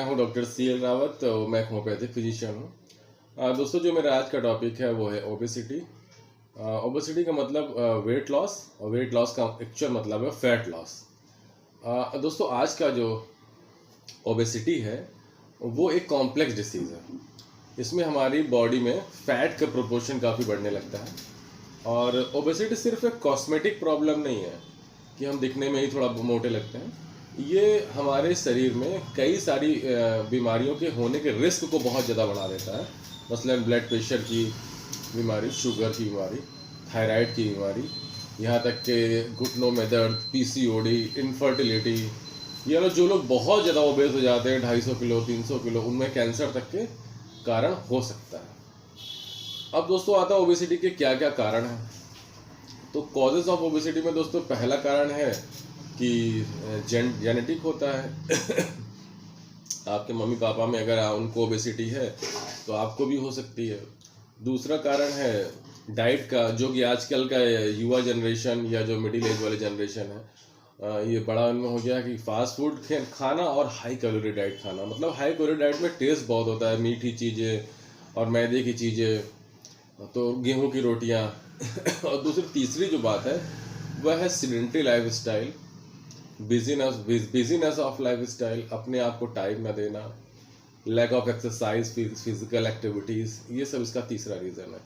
मैं हूं doctor CL Rawat. तो मैं एक होम्योपैथिक फिजिशियन हूं। दोस्तों, जो मेरा आज का टॉपिक है वो है ओबेसिटी। ओबेसिटी का मतलब वेट लॉस, और वेट लॉस का एक्चुअल मतलब है फैट लॉस। दोस्तों, आज का जो ओबेसिटी है वो एक कॉम्प्लेक्स डिसीज़ है। इसमें हमारी बॉडी में फैट का प्रोपोर्शन काफ़ी बढ़ने लगता है। और ओबेसिटी सिर्फ एक कॉस्मेटिक प्रॉब्लम नहीं है कि हम दिखने में ही थोड़ा मोटे लगते हैं। ये हमारे शरीर में कई सारी बीमारियों के होने के रिस्क को बहुत ज़्यादा बढ़ा देता है। मसलन ब्लड प्रेशर की बीमारी, शुगर की बीमारी, थायराइड की बीमारी, यहाँ तक कि घुटनों में दर्द, PCOD, इनफर्टिलिटी। ये लोग जो लोग बहुत ज़्यादा ओबेस हो जाते हैं, 250 किलो 300 किलो, उनमें कैंसर तक के कारण हो सकता है। अब दोस्तों आता है ओबेसिटी के क्या क्या कारण हैं। तो कॉजेज ऑफ ओबेसिटी में दोस्तों पहला कारण है कि जेनेटिक होता है। आपके मम्मी पापा में अगर उनको ओबेसिटी है तो आपको भी हो सकती है। दूसरा कारण है डाइट का, जो कि आजकल का युवा जनरेशन या जो मिडिल एज वाले जनरेशन है, ये बड़ा उनमें हो गया कि फास्ट फूड खाना और हाई कैलोरी डाइट खाना। मतलब हाई कैलोरी डाइट में टेस्ट बहुत होता है, मीठी चीज़ें और मैदे की चीज़ें, तो गेहूं की रोटियां। और दूसरी तीसरी जो बात है वह है sedentary life style, busyness of life style, अपने आप को टाइम न देना, lack of exercise, physical activities, ये सब इसका तीसरा रीज़न है।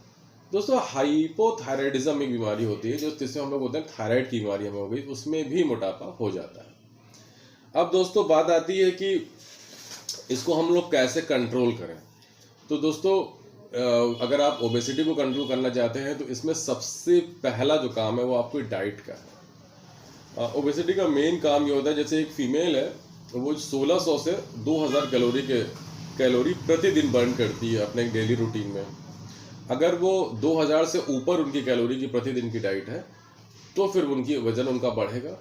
दोस्तों, हाइपोथायराइडिज्म एक बीमारी होती है, जो जिससे हम लोग बोलते हैं थायराइड की बीमारी हमें हो गई, उसमें भी मोटापा हो जाता है। अब दोस्तों बात आती है कि इसको हम लोग कैसे कंट्रोल करें। तो दोस्तों, अगर आप ओबेसिटी को कंट्रोल करना चाहते हैं तो इसमें सबसे पहला जो काम है वो आपकी डाइट का है। ओबेसिटी का मेन काम ये होता है, जैसे एक फीमेल है वो 1600 से 2000 कैलोरी प्रतिदिन बर्न करती है अपने डेली रूटीन में। अगर वो 2000 से ऊपर उनकी कैलोरी की प्रतिदिन की डाइट है तो फिर उनकी वजन उनका बढ़ेगा,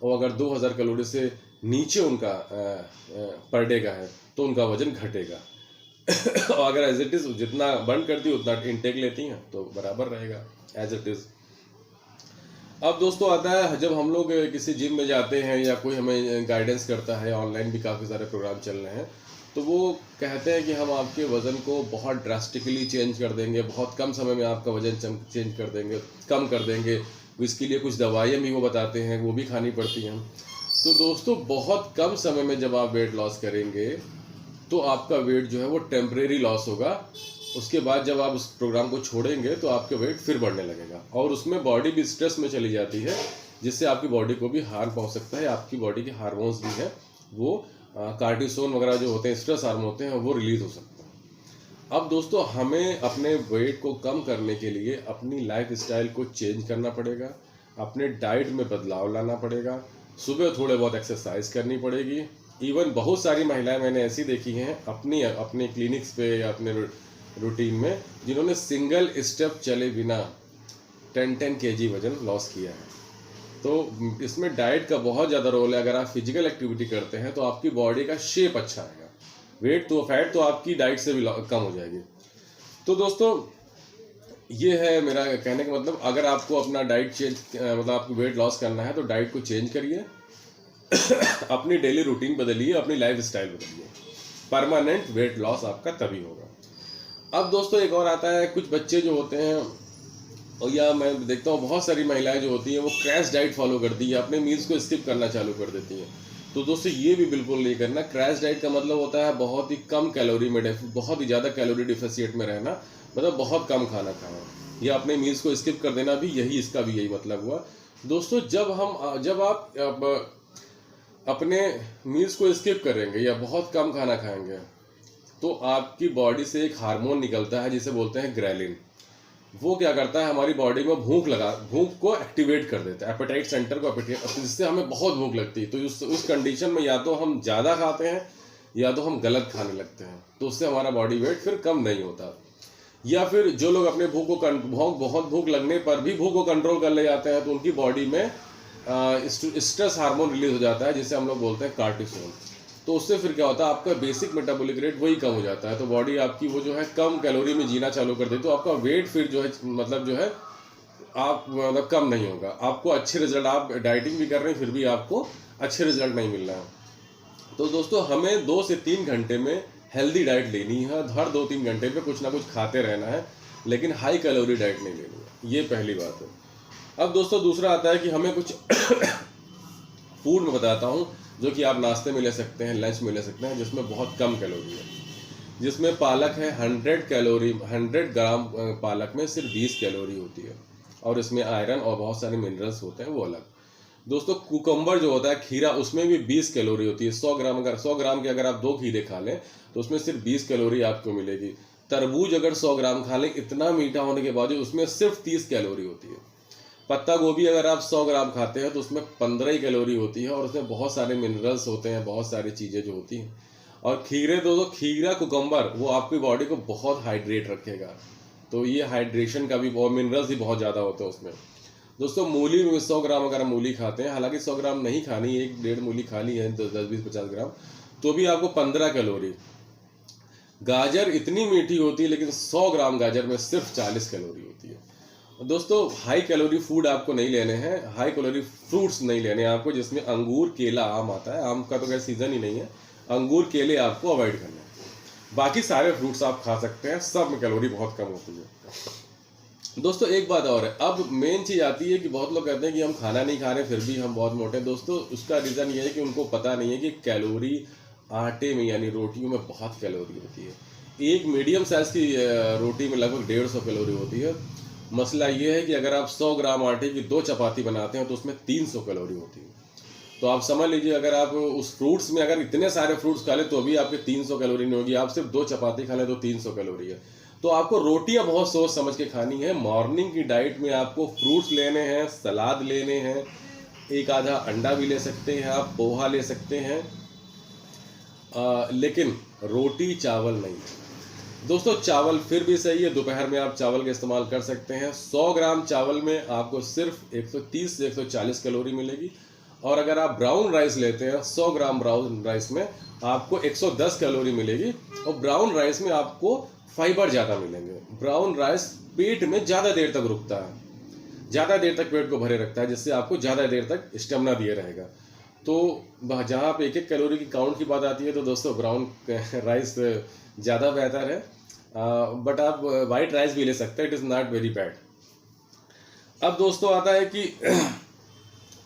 और अगर 2000 कैलोरी से नीचे उनका पर डे का है तो उनका वजन घटेगा। और अगर एज इट इज़ जितना बर्न करती है उतना इनटेक लेती हैं तो बराबर रहेगा एज इट इज़। अब दोस्तों आता है जब हम लोग किसी जिम में जाते हैं या कोई हमें गाइडेंस करता है, ऑनलाइन भी काफ़ी सारे प्रोग्राम चल रहे हैं, तो वो कहते हैं कि हम आपके वज़न को बहुत ड्रास्टिकली चेंज कर देंगे, बहुत कम समय में आपका वज़न चेंज कर देंगे, कम कर देंगे। इसके लिए कुछ दवाइयाँ भी वो बताते हैं, वो भी खानी पड़ती हैं। तो दोस्तों, बहुत कम समय में जब आप वेट लॉस करेंगे तो आपका वेट जो है वो टेम्परेरी लॉस होगा। उसके बाद जब आप उस प्रोग्राम को छोड़ेंगे तो आपका वेट फिर बढ़ने लगेगा, और उसमें बॉडी भी स्ट्रेस में चली जाती है, जिससे आपकी बॉडी को भी हार्म पहुंच सकता है। आपकी बॉडी के हार्मोन्स भी हैं, वो कार्टिसोन वगैरह जो होते हैं, स्ट्रेस हार्मोन होते हैं, वो रिलीज हो सकते हैं। अब दोस्तों, हमें अपने वेट को कम करने के लिए अपनी लाइफ स्टाइल को चेंज करना पड़ेगा, अपने डाइट में बदलाव लाना पड़ेगा, सुबह थोड़े बहुत एक्सरसाइज करनी पड़ेगी। इवन बहुत सारी महिलाएं मैंने ऐसी देखी हैं अपने क्लिनिक्स पे या अपने रूटीन में, जिन्होंने सिंगल स्टेप चले बिना 10 kg वजन लॉस किया है। तो इसमें डाइट का बहुत ज़्यादा रोल है। अगर आप फिजिकल एक्टिविटी करते हैं तो आपकी बॉडी का शेप अच्छा आएगा, फैट तो आपकी डाइट से भी कम हो जाएगी। तो दोस्तों, ये है मेरा कहने का मतलब, अगर आपको अपना डाइट चेंज मतलब आपको वेट लॉस करना है तो डाइट को चेंज करिए, अपनी डेली रूटीन बदलिए, अपनी लाइफ स्टाइल बदलिए। परमानेंट वेट लॉस आपका तभी होगा। अब दोस्तों एक और आता है, कुछ बच्चे जो होते हैं, और या मैं देखता हूँ बहुत सारी महिलाएं जो होती हैं वो क्रैश डाइट फॉलो करती है, अपने मील्स को स्किप करना चालू कर देती हैं। तो दोस्तों ये भी बिल्कुल नहीं करना। क्रैश डाइट का मतलब होता है बहुत ही कम कैलोरी में, बहुत ही ज़्यादा कैलोरी डिफिसिट में रहना, मतलब बहुत कम खाना खाना, या अपने मील्स को स्किप कर देना भी, इसका भी यही मतलब हुआ। दोस्तों, जब आप अपने मील्स को स्किप करेंगे या बहुत कम खाना खाएंगे तो आपकी बॉडी से एक हार्मोन निकलता है जिसे बोलते हैं ग्रेलिन। वो क्या करता है, हमारी बॉडी में भूख को एक्टिवेट कर देता है, एपेटाइट सेंटर को जिससे हमें बहुत भूख लगती है। तो उस कंडीशन में या तो हम ज़्यादा खाते हैं या तो हम गलत खाने लगते हैं, तो उससे हमारा बॉडी वेट फिर कम नहीं होता। या फिर जो लोग अपने बहुत भूख लगने पर भी भूख को कंट्रोल कर ले जाते हैं तो उनकी बॉडी में स्ट्रेस हार्मोन रिलीज हो जाता है, जिसे हम लोग बोलते हैं कार्टिसोल। तो उससे फिर क्या होता है, आपका बेसिक मेटाबॉलिक रेट वही कम हो जाता है, तो बॉडी आपकी वो जो है कम कैलोरी में जीना चालू कर देती है। तो आपका वेट फिर जो है मतलब जो है आप मतलब कम नहीं होगा। आपको अच्छे रिजल्ट, आप डाइटिंग भी कर रहे हैं फिर भी आपको अच्छे रिजल्ट नहीं मिल रहा है। तो दोस्तों हमें 2 से 3 घंटे में हेल्दी डाइट लेनी है, हर 2-3 घंटे पे कुछ ना कुछ खाते रहना है, लेकिन हाई कैलोरी डाइट नहीं लेनी है, ये पहली बात है। अब दोस्तों दूसरा आता है कि हमें कुछ फूड में बताता हूँ जो कि आप नाश्ते में ले सकते हैं, लंच में ले सकते हैं, जिसमें बहुत कम कैलोरी है। जिसमें पालक है 100 ग्राम पालक में सिर्फ 20 कैलोरी होती है, और इसमें आयरन और बहुत सारे मिनरल्स होते हैं वो अलग। दोस्तों कुकम्बर जो होता है खीरा, उसमें भी 20 कैलोरी होती है। 100 ग्राम के अगर आप 2 खीरे खा लें तो उसमें सिर्फ 20 कैलोरी आपको मिलेगी। तरबूज अगर 100 ग्राम खा लें, इतना मीठा होने के बाद उसमें सिर्फ 30 कैलोरी होती है। पत्ता गोभी अगर आप 100 ग्राम खाते हैं तो उसमें 15 ही कैलोरी होती है, और उसमें बहुत सारे मिनरल्स होते हैं, बहुत सारी चीज़ें जो होती हैं। और खीरे दोस्तों, खीरा कुकम्बर वो आपकी बॉडी को बहुत हाइड्रेट रखेगा, तो ये हाइड्रेशन का भी, और मिनरल्स भी बहुत ज़्यादा होते हैं उसमें। दोस्तों मूली में 100 ग्राम अगर हम मूली खाते हैं, हालांकि 100 ग्राम नहीं खानी, 1-1.5 मूली खा ली है 10-20-50 ग्राम, तो भी आपको 15 कैलोरी। गाजर इतनी मीठी होती है, लेकिन 100 ग्राम गाजर में सिर्फ 40 कैलोरी होती है। दोस्तों हाई कैलोरी फूड आपको नहीं लेने हैं, हाई कैलोरी फ्रूट्स नहीं लेने हैं आपको, जिसमें अंगूर, केला, आम आता है। आम का तो खैर सीजन ही नहीं है, अंगूर केले आपको अवॉइड करना है। बाकी सारे फ्रूट्स आप खा सकते हैं, सब में कैलोरी बहुत कम होती है। दोस्तों एक बात और है, अब मेन चीज़ आती है कि बहुत लोग कहते हैं कि हम खाना नहीं खा रहे फिर भी हम बहुत मोटे हैं। दोस्तों उसका रीज़न ये है कि उनको पता नहीं है कि कैलोरी आटे में यानी रोटियों में बहुत कैलोरी होती है। एक मीडियम साइज़ की रोटी में लगभग 150 कैलोरी होती है। मसला ये है कि अगर आप 100 ग्राम आटे की 2 चपाती बनाते हैं तो उसमें 300 कैलोरी होती है। तो आप समझ लीजिए, अगर आप उस फ्रूट्स में अगर इतने सारे फ्रूट्स खा लें तो भी आपके 300 कैलोरी नहीं होगी। आप सिर्फ 2 चपाती खा लें तो 300 कैलोरी है। तो आपको रोटियां बहुत सोच समझ के खानी है। मॉर्निंग की डाइट में आपको फ्रूट्स लेने हैं, सलाद लेने हैं, एक आधा अंडा भी ले सकते हैं, आप पोहा ले सकते हैं, लेकिन रोटी चावल नहीं। दोस्तों चावल फिर भी सही है, दोपहर में आप चावल का इस्तेमाल कर सकते हैं। 100 ग्राम चावल में आपको सिर्फ 130 से 140 कैलोरी मिलेगी, और अगर आप ब्राउन राइस लेते हैं 100 ग्राम ब्राउन राइस में आपको 110 कैलोरी मिलेगी, और ब्राउन राइस में आपको फाइबर ज़्यादा मिलेंगे। ब्राउन राइस पेट में ज़्यादा देर तक रुकता है, ज़्यादा देर तक पेट को भरे रखता है, जिससे आपको ज़्यादा देर तक स्टेमिना दिए रहेगा। तो जहाँ पे 1-1 कैलोरी की काउंट की बात आती है तो दोस्तों ब्राउन राइस ज़्यादा बेहतर है, बट आप वाइट राइस भी ले सकते हैं, it is not very bad. अब दोस्तों आता है कि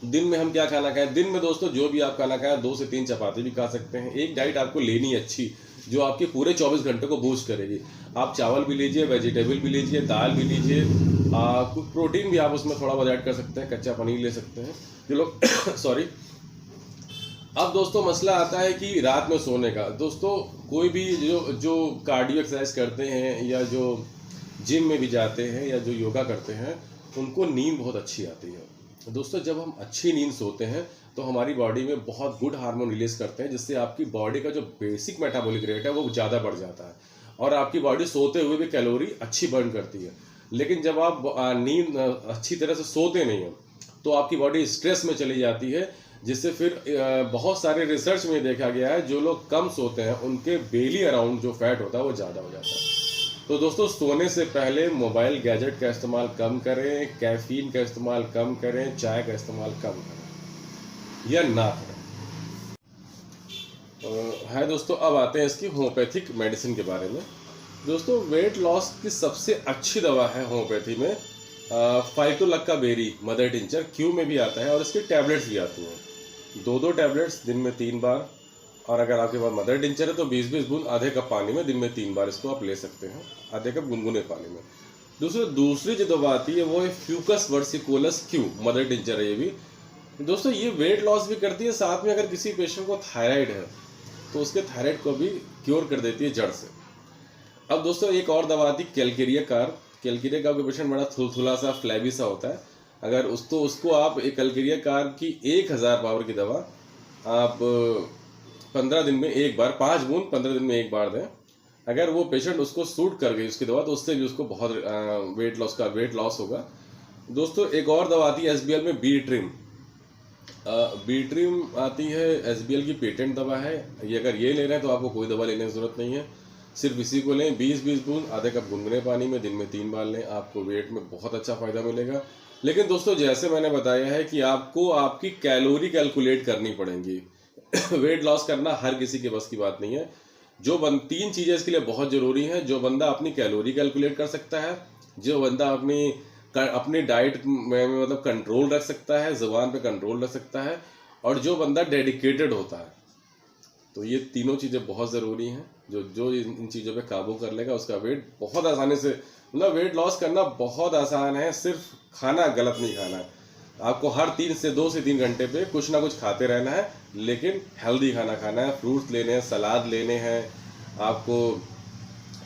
दिन में हम क्या खाना खाएं। दिन में दोस्तों जो भी आप खाना खाएं, 2 से 3 चपाती भी खा सकते हैं। एक डाइट आपको लेनी है अच्छी, जो आपके पूरे 24 घंटे को बूस्ट करेगी। आप चावल भी लीजिए, वेजिटेबल भी लीजिए, दाल भी लीजिए, कुछ प्रोटीन भी आप उसमें थोड़ा बहुत ऐड कर सकते हैं, कच्चा पनीर ले सकते हैं जो लोग सॉरी। अब दोस्तों मसला आता है कि रात में सोने का। दोस्तों कोई भी जो कार्डियो एक्सरसाइज करते हैं, या जो जिम में भी जाते हैं, या जो योगा करते हैं, उनको नींद बहुत अच्छी आती है। दोस्तों जब हम अच्छी नींद सोते हैं तो हमारी बॉडी में बहुत गुड हार्मोन रिलीज करते हैं, जिससे आपकी बॉडी का जो बेसिक मेटाबॉलिक रेट है वो ज़्यादा बढ़ जाता है, और आपकी बॉडी सोते हुए भी कैलोरी अच्छी बर्न करती है। लेकिन जब आप नींद अच्छी तरह से सोते नहीं हैं तो आपकी बॉडी स्ट्रेस में चली जाती है, जिससे फिर बहुत सारे रिसर्च में देखा गया है जो लोग कम सोते हैं उनके बेली अराउंड जो फैट होता है वो ज़्यादा हो जाता है। तो दोस्तों सोने से पहले मोबाइल गैजेट का इस्तेमाल कम करें, कैफीन का इस्तेमाल कम करें, चाय का इस्तेमाल कम करें या ना करें। है दोस्तों, अब आते हैं इसकी होम्योपैथिक मेडिसिन के बारे में। दोस्तों वेट लॉस की सबसे अच्छी दवा है होम्योपैथी में phytolacca berry mother tincture, Q में भी आता है, और इसके टैबलेट्स भी आती हैं। 2-2 टैबलेट्स दिन में 3 बार, और अगर आपके पास मदर टिंचर है तो 20-20 बूंद आधे कप पानी में दिन में 3 बार इसको आप ले सकते हैं, आधे कप गुनगुने पानी में। दूसरी जो दवा आती है वो है फ्यूकस वर्सिकोलस क्यू, मदर टिंचर है ये भी। दोस्तों ये वेट लॉस भी करती है, साथ में अगर किसी पेशेंट को थायराइड है तो उसके थायराइड को भी क्योर कर देती है जड़ से। अब दोस्तों एक और दवा आती है कैलकेरिया कार का पेशेंट बड़ा थुलथुला सा फ्लैबी सा होता है, अगर उसको आप एक कैलकेरिया कार की 1000 पावर की दवा आप 15 दिन में एक बार 5 बूंद 15 दिन में एक बार दें। अगर वो पेशेंट उसको सूट कर गई उसकी दवा तो उससे भी उसको बहुत वेट लॉस होगा। दोस्तों एक और दवा आती है SBL में बी ट्रिम आती है, SBL की पेटेंट दवा है ये। अगर ये ले रहे हैं तो आपको कोई दवा लेने की जरूरत नहीं है, सिर्फ इसी को लें। 20-20 बूंद आधे कप गुनगुने पानी में दिन में 3 बार लें, आपको वेट में बहुत अच्छा फायदा मिलेगा। लेकिन दोस्तों जैसे मैंने बताया है कि आपको आपकी कैलोरी कैलकुलेट करनी पड़ेंगी वेट लॉस करना हर किसी के बस की बात नहीं है। तीन चीज़ें इसके लिए बहुत ज़रूरी हैं। जो बंदा अपनी कैलोरी कैलकुलेट कर सकता है, जो बंदा अपनी डाइट में मतलब कंट्रोल रख सकता है, ज़ुबान पे कंट्रोल रख सकता है, और जो बंदा डेडिकेटेड होता है। तो ये तीनों चीज़ें बहुत ज़रूरी हैं। जो इन चीज़ों पे काबू कर लेगा उसका वेट बहुत आसानी से, मतलब वेट लॉस करना बहुत आसान है। सिर्फ खाना गलत नहीं खाना है। आपको हर 2 से 3 घंटे पे कुछ ना कुछ खाते रहना है, लेकिन हेल्दी खाना खाना है। फ्रूट्स लेने हैं, सलाद लेने हैं, आपको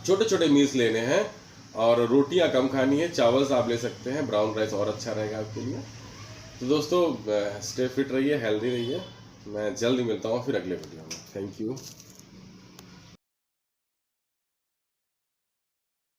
छोटे छोटे मील्स लेने हैं, और रोटियां कम खानी है। चावल आप ले सकते हैं, ब्राउन राइस और अच्छा रहेगा आपके लिए। तो दोस्तों, स्टे फिट रहिए, हेल्दी रहिए। मैं जल्दी मिलता हूँ फिर अगले वीडियो में। Thank you.